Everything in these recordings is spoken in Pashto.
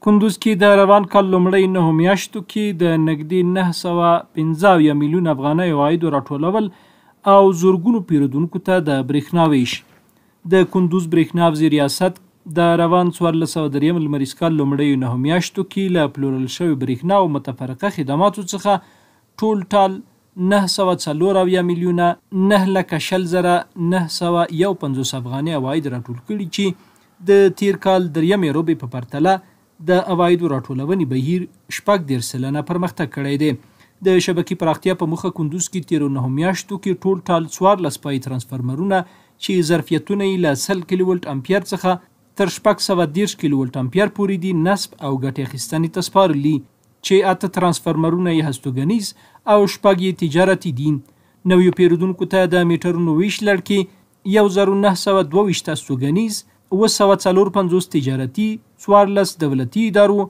کندوز کې د روان کال لومړۍ 9 میاشتو کې د نږدې 915 میلیون افغانۍ عوایدو راټولول او زرګونو پیرودونکو ته د برېښنا ویش. د کندوز برېښنا حفظې ریاست د روان 1403 لمریز کال لومړۍ 9 میاشتو کې له پلورل شوې برېښنا او متفرقه خدماتو څخه ټول ټال 940 میلیونه 9,951 افغانۍ عواید راټول کړي چې د تیر کال درېیمې روبې په پرتله د عوایدو راټولونې بهیر 14% پرمختګ کړی دی. د شبکې پراختیا په موخه کندوز کې تیرو 9 میاشتو کې ټول ټال 14 پای ترانسفرمرونه چې ظرفیتونه یې له 100 کیلو ولټ امپیر څخه تر 630 کیلو ولټ امپیر پورې دي نصب او ګټې اخیستنې ته سپارلي، چې 8 ترانسفرمرونه یې هستوګنیز او 6 یې تجارتي دي. نویو پیرودونکو ته د میټرونو ویش لړ کې 1922 هستوګنیز، 954 تجارتي، 14 دولتي ادارو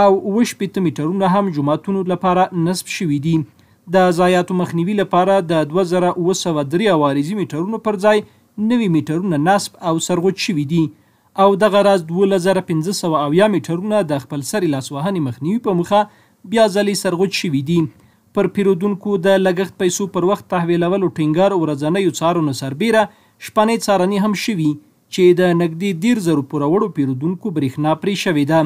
او 18 میټرونه هم جوماتونو لپاره نصب شوي دي. د ضایعاتو مخنیوي لپاره د 2903 عوارضي میټرونو پر ځای نوي میټرونه نصب او سرغوټ شوي دي او دغه راز 2500 میټرونه د خپلسري لاسوهنې مخنیوي په موخه بیا ځلې سرغوټ شوي دي. پر پیرودونکو د لګښت پیسو پر وخت تحویلولو ټینګار ورځنیو څارنو سربیره شپنۍ څارنې هم شوي چې د نږدې 10,000 پوروړو پیرودونکو برېښنا پرې شوې ده.